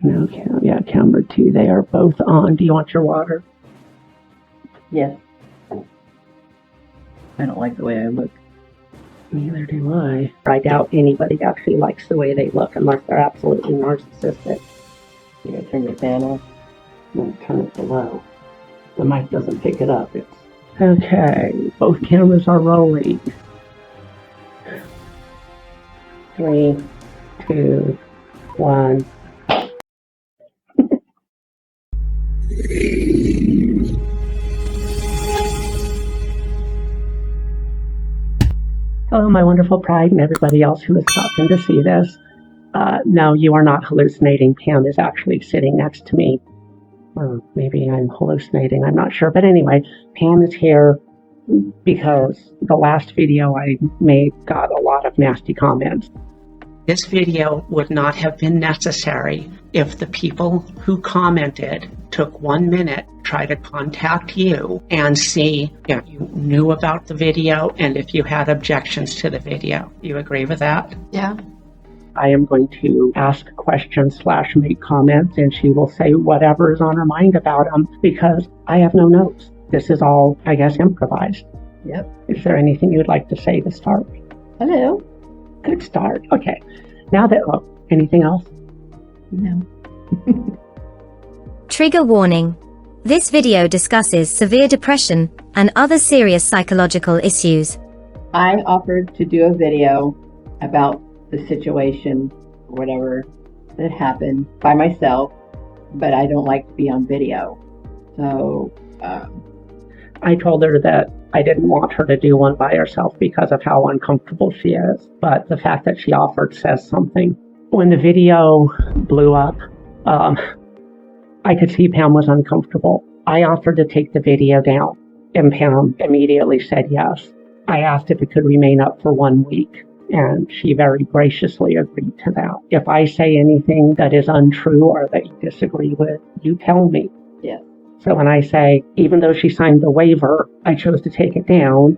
No, yeah, camera 2, they are both on. Do you want your water? Yes. I don't like the way I look. Neither do I. I doubt anybody actually likes the way they look unless they're absolutely narcissistic. You gotta turn your fan off. And turn it below. The mic doesn't pick it up. Okay, both cameras are rolling. 3, 2, 1. Hello, my wonderful pride and everybody else who has stopped in to see this. No, you are not hallucinating. Pam is actually sitting next to me. Or maybe I'm hallucinating, I'm not sure. But anyway, Pam is here because the last video I made got a lot of nasty comments. This video would not have been necessary if the people who commented took 1 minute, try to contact you and see if you knew about the video and if you had objections to the video. You agree with that? Yeah. I am going to ask questions / make comments, and she will say whatever is on her mind about them because I have no notes. This is all, I guess, improvised. Yep. Is there anything you'd like to say to start? Hello. Good start. Okay. Now that, anything else? No. Trigger warning. This video discusses severe depression and other serious psychological issues. I offered to do a video about the situation, or whatever that happened by myself, but I don't like to be on video. So, I told her that I didn't want her to do one by herself because of how uncomfortable she is. But the fact that she offered says something. When the video blew up, I could see Pam was uncomfortable. I offered to take the video down, and Pam immediately said yes. I asked if it could remain up for 1 week, and she very graciously agreed to that. If I say anything that is untrue or that you disagree with, you tell me. yes. So when I say, even though she signed the waiver, I chose to take it down.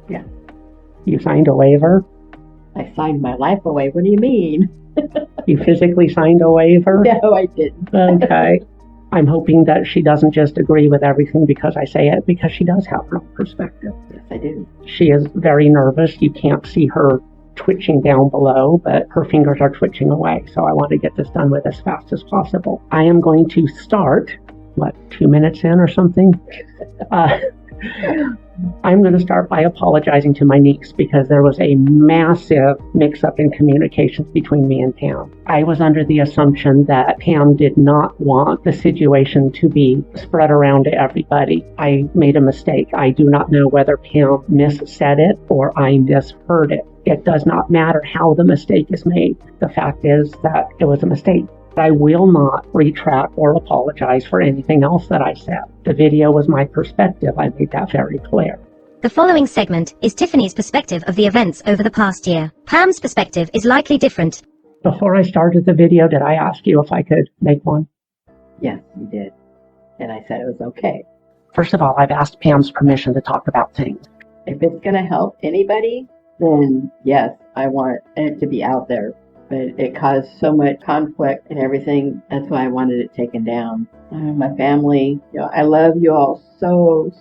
Yeah. You signed a waiver? I signed my life away. What do you mean? You physically signed a waiver? No, I didn't. Okay. I'm hoping that she doesn't just agree with everything because I say it, because she does have her own perspective. Yes, I do. She is very nervous. You can't see her twitching down below, but her fingers are twitching away. So I want to get this done with as fast as possible. I am going to start, 2 minutes in or something? I'm going to start by apologizing to my niece because there was a massive mix-up in communications between me and Pam. I was under the assumption that Pam did not want the situation to be spread around to everybody. I made a mistake. I do not know whether Pam missaid it or I misheard it. It does not matter how the mistake is made. The fact is that it was a mistake. I will not retract or apologize for anything else that I said. The video was my perspective. I made that very clear. The following segment is Tiffany's perspective of the events over the past year. Pam's perspective is likely different. Before I started the video, did I ask you if I could make one? Yes, you did. And I said it was okay. First of all, I've asked Pam's permission to talk about things. If it's going to help anybody, then yes, I want it to be out there. But it caused so much conflict and everything. That's why I wanted it taken down. My family, I love you all so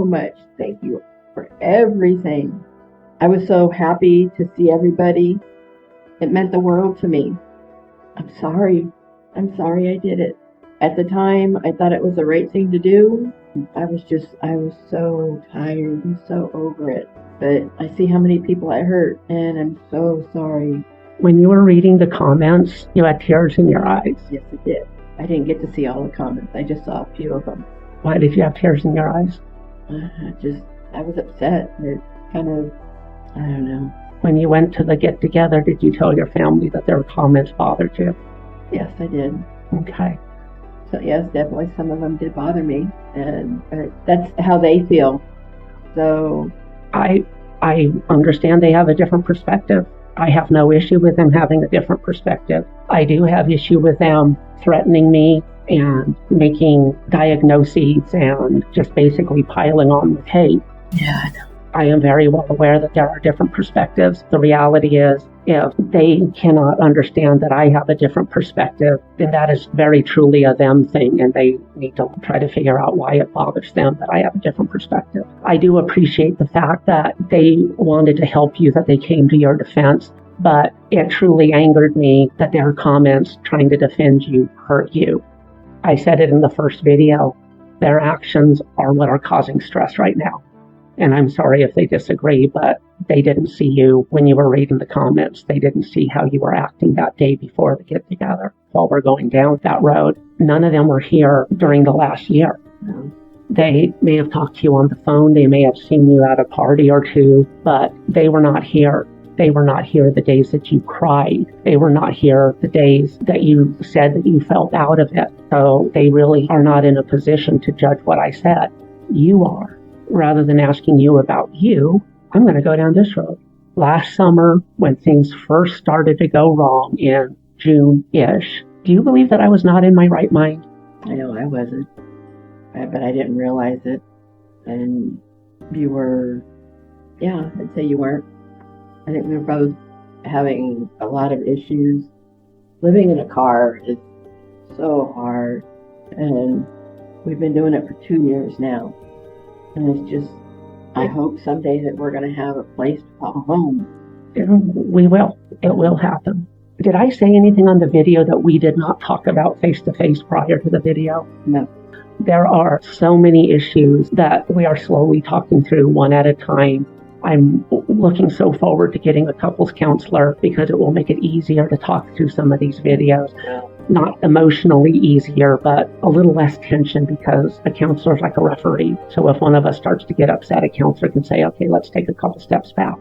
much. Thank you for everything. I was so happy to see everybody. It meant the world to me. I'm sorry I did it. At the time, I thought it was the right thing to do. I was so tired and so over it. But I see how many people I hurt, and I'm so sorry. When you were reading the comments, you had tears in your eyes. Yes, I did. I didn't get to see all the comments. I just saw a few of them. Why did you have tears in your eyes? I was upset. It kind of, I don't know. When you went to the get-together, did you tell your family that their comments bothered you? Yes, I did. Okay. So yes, definitely some of them did bother me, and that's how they feel. So I understand they have a different perspective. I have no issue with them having a different perspective. I do have issue with them threatening me and making diagnoses and just basically piling on with hate. yeah, I know. I am very well aware that there are different perspectives. The reality is, if they cannot understand that I have a different perspective, then that is very truly a them thing, and they need to try to figure out why it bothers them that I have a different perspective. I do appreciate the fact that they wanted to help you, that they came to your defense, but it truly angered me that their comments trying to defend you hurt you. I said it in the first video. Their actions are what are causing stress right now. And I'm sorry if they disagree, but they didn't see you when you were reading the comments. They didn't see how you were acting that day before the get together while we're going down that road. None of them were here during the last year. They may have talked to you on the phone. They may have seen you at a party or two, but they were not here. They were not here the days that you cried. They were not here the days that you said that you felt out of it. So they really are not in a position to judge what I said. You are. Rather than asking you about you, I'm going to go down this road. Last summer, when things first started to go wrong in June-ish, do you believe that I was not in my right mind? I know I wasn't, but I didn't realize it. And you were, I'd say you weren't. I think we were both having a lot of issues. Living in a car is so hard, and we've been doing it for 2 years now. And it's just, I hope someday that we're going to have a place to call home. We will. It will happen. Did I say anything on the video that we did not talk about face-to-face prior to the video? No. There are so many issues that we are slowly talking through one at a time. I'm looking so forward to getting a couples counselor because it will make it easier to talk through some of these videos. Not emotionally easier, but a little less tension because a counselor is like a referee. So if one of us starts to get upset, a counselor can say, okay, let's take a couple steps back.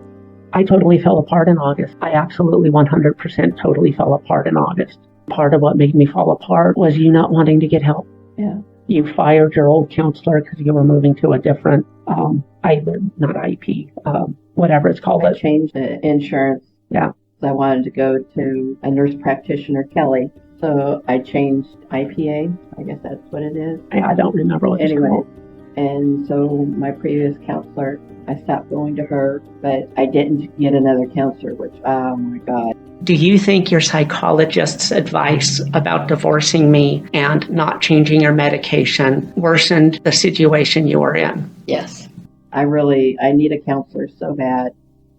I totally fell apart in August. I absolutely 100% totally fell apart in August. Part of what made me fall apart was you not wanting to get help. Yeah. You fired your old counselor because you were moving to a different, whatever it's called. I changed the insurance. Yeah. I wanted to go to a nurse practitioner, Kelly. So I changed IPA. I guess that's what it is. I don't remember what it's called. And so my previous counselor, I stopped going to her, but I didn't get another counselor, which, oh my God. Do you think your psychologist's advice about divorcing me and not changing your medication worsened the situation you were in? Yes. I need a counselor so bad.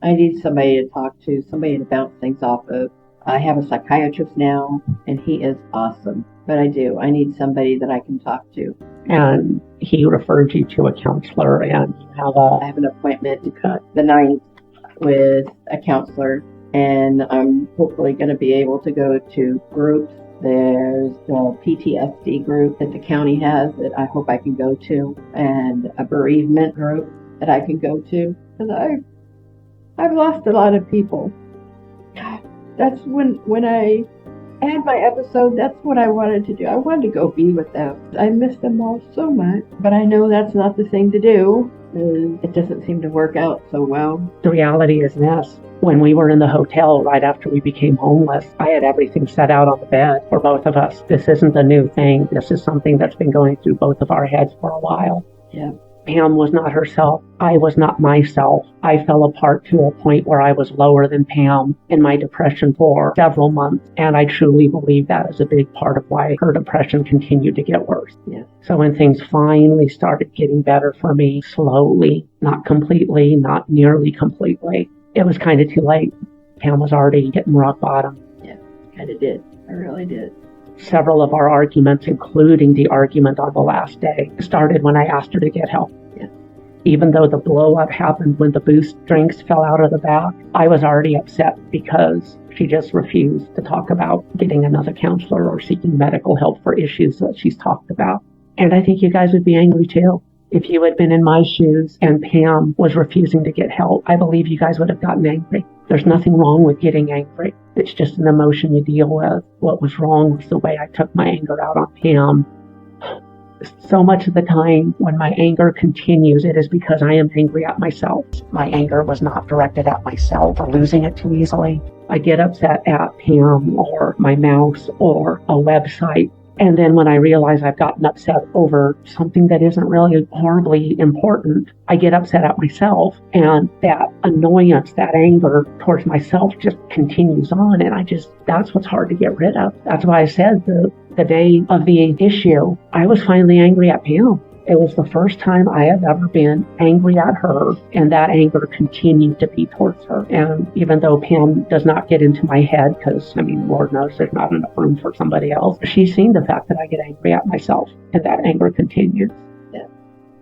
I need somebody to talk to, somebody to bounce things off of. I have a psychiatrist now, and he is awesome. But I need somebody that I can talk to. And he referred you to a counselor, and I have an appointment the 9th with a counselor, and I'm hopefully going to be able to go to groups. There's the PTSD group that the county has that I hope I can go to, and a bereavement group that I can go to, because I've lost a lot of people. That's when I had my episode, that's what I wanted to do. I wanted to go be with them. I miss them all so much, but I know that's not the thing to do. It doesn't seem to work out so well. The reality is this. When we were in the hotel right after we became homeless, I had everything set out on the bed for both of us. This isn't a new thing. This is something that's been going through both of our heads for a while. Yeah. Pam was not herself. I was not myself. I fell apart to a point where I was lower than Pam in my depression for several months. And I truly believe that is a big part of why her depression continued to get worse. Yeah. So when things finally started getting better for me, slowly, not completely, not nearly completely, it was kind of too late. Pam was already hitting rock bottom. Yeah, kind of did. I really did. Several of our arguments, including the argument on the last day, started when I asked her to get help. Yeah. Even though the blow-up happened when the boost drinks fell out of the back, I was already upset because she just refused to talk about getting another counselor or seeking medical help for issues that she's talked about. And I think you guys would be angry too. If you had been in my shoes and Pam was refusing to get help, I believe you guys would have gotten angry. There's nothing wrong with getting angry. It's just an emotion you deal with. What was wrong was the way I took my anger out on Pam. So much of the time when my anger continues, it is because I am angry at myself. My anger was not directed at myself or losing it too easily. I get upset at Pam or my mouse or a website, And then when I realize I've gotten upset over something that isn't really horribly important, I get upset at myself. And that annoyance, that anger towards myself just continues on. And that's what's hard to get rid of. That's why I said the day of the issue, I was finally angry at Pam. It was the first time I have ever been angry at her, and that anger continued to be towards her. And even though Pam does not get into my head, because, Lord knows there's not enough room for somebody else, she's seen the fact that I get angry at myself, and that anger continues. Yeah.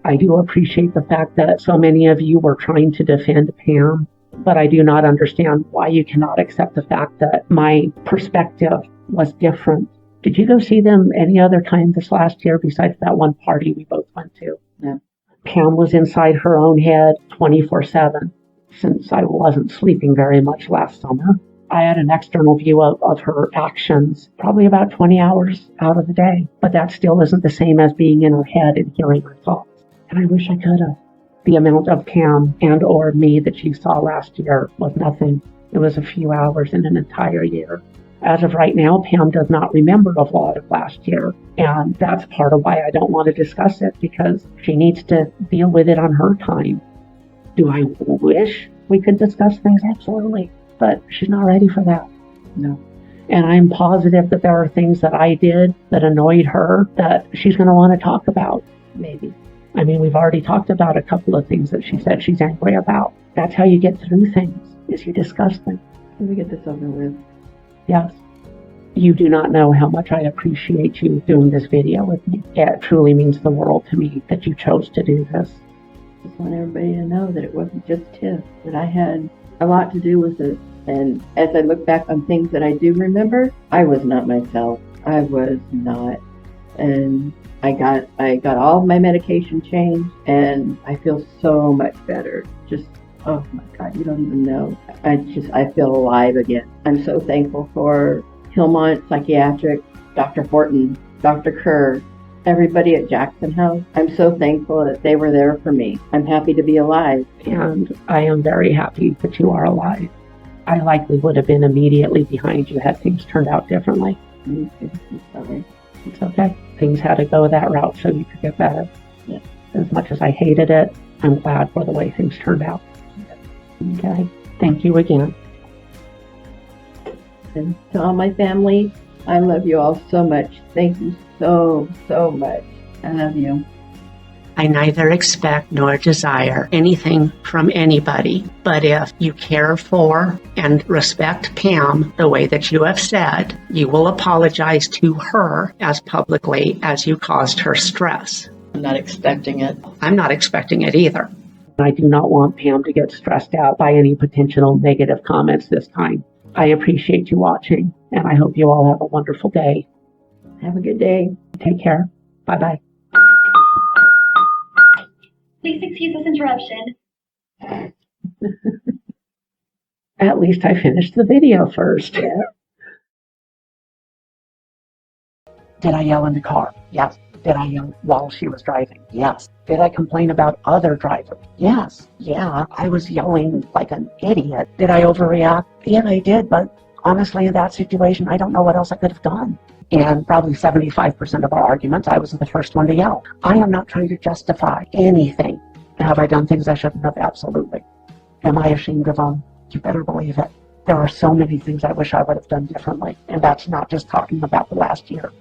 I do appreciate the fact that so many of you were trying to defend Pam, but I do not understand why you cannot accept the fact that my perspective was different. Did you go see them any other time this last year besides that one party we both went to? No. Pam was inside her own head 24/7 since I wasn't sleeping very much last summer. I had an external view of her actions probably about 20 hours out of the day, but that still isn't the same as being in her head and hearing her thoughts. And I wish I could have. The amount of Pam and or me that you saw last year was nothing. It was a few hours in an entire year. As of right now, Pam does not remember a lot of last year, and that's part of why I don't want to discuss it, because she needs to deal with it on her time. Do I wish we could discuss things? Absolutely, but she's not ready for that. No. And I'm positive that there are things that I did that annoyed her that she's going to want to talk about. Maybe. We've already talked about a couple of things that she said she's angry about. That's how you get through things, is you discuss them. Can we get this over with? Yes. You do not know how much I appreciate you doing this video with me. It truly means the world to me that you chose to do this. Just want everybody to know that it wasn't just Tiff, that I had a lot to do with it. And as I look back on things that I do remember, I was not myself. I was not. And I got all of my medication changed, and I feel so much better. Just, oh my God, you don't even know. I feel alive again. I'm so thankful for Hillmont Psychiatric, Dr. Horton, Dr. Kerr, everybody at Jackson House. I'm so thankful that they were there for me. I'm happy to be alive. And I am very happy that you are alive. I likely would have been immediately behind you had things turned out differently. Me too. I'm sorry. It's okay. Things had to go that route so you could get better. Yeah. As much as I hated it, I'm glad for the way things turned out. Okay. Thank you again. And to all my family, I love you all so much. Thank you so, so much. I love you. I neither expect nor desire anything from anybody, but if you care for and respect Pam the way that you have said, you will apologize to her as publicly as you caused her stress. I'm not expecting it. I'm not expecting it either. I do not want Pam to get stressed out by any potential negative comments this time. I appreciate you watching, and I hope you all have a wonderful day. Have a good day. Take care. Bye-bye. Please excuse this interruption. At least I finished the video first. Did I yell in the car? Yes. Did I yell while she was driving? Yes. Did I complain about other drivers? Yes. Yeah, I was yelling like an idiot. Did I overreact? Yeah, I did, but honestly, in that situation, I don't know what else I could have done. And probably 75% of our arguments, I was the first one to yell. I am not trying to justify anything. Have I done things I shouldn't have? Absolutely. Am I ashamed of them? You better believe it. There are so many things I wish I would have done differently. And that's not just talking about the last year.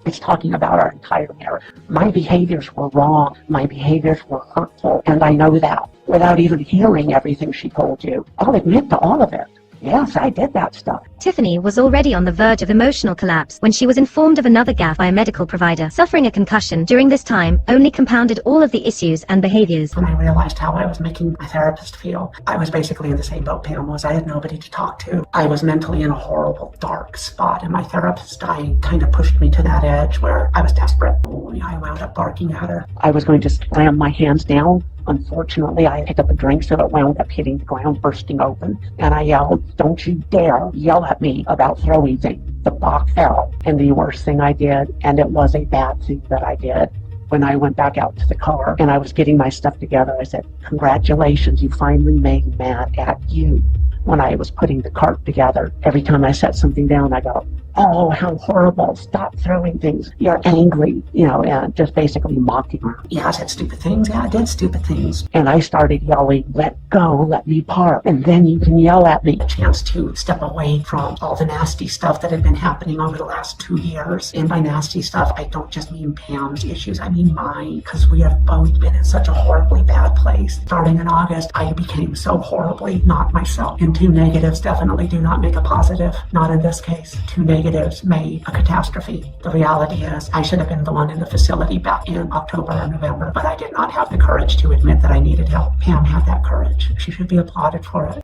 It's talking about our entire marriage. My behaviors were wrong. My behaviors were hurtful. And I know that without even hearing everything she told you. I'll admit to all of it. Yes, I did that stuff. Tiffany was already on the verge of emotional collapse when she was informed of another gaffe by a medical provider. Suffering a concussion during this time only compounded all of the issues and behaviors. When I realized how I was making my therapist feel, I was basically in the same boat Pam was. I had nobody to talk to. I was mentally in a horrible, dark spot, and my therapist kind of pushed me to that edge where I was desperate. I wound up barking at her. I was going to slam my hands down. Unfortunately, I picked up a drink, so it wound up hitting the ground, bursting open. And I yelled, "Don't you dare yell at me about throwing things." The box fell. And the worst thing I did, and it was a bad thing that I did, when I went back out to the car and I was getting my stuff together, I said, "Congratulations, you finally made me mad at you." When I was putting the cart together, every time I set something down, I go, oh, how horrible, stop throwing things, you're angry, and just basically mocking her. Yeah, I said stupid things. Yeah, I did stupid things. And I started yelling, let go, let me park, and then you can yell at me. A chance to step away from all the nasty stuff that had been happening over the last 2 years. And by nasty stuff, I don't just mean Pam's issues, I mean mine, because we have both been in such a horribly bad place. Starting in August, I became so horribly not myself. And 2 negatives definitely do not make a positive, not in this case. 2 negatives made a catastrophe. The reality is, I should have been the one in the facility back in October or November, but I did not have the courage to admit that I needed help. Pam had that courage. She should be applauded for it.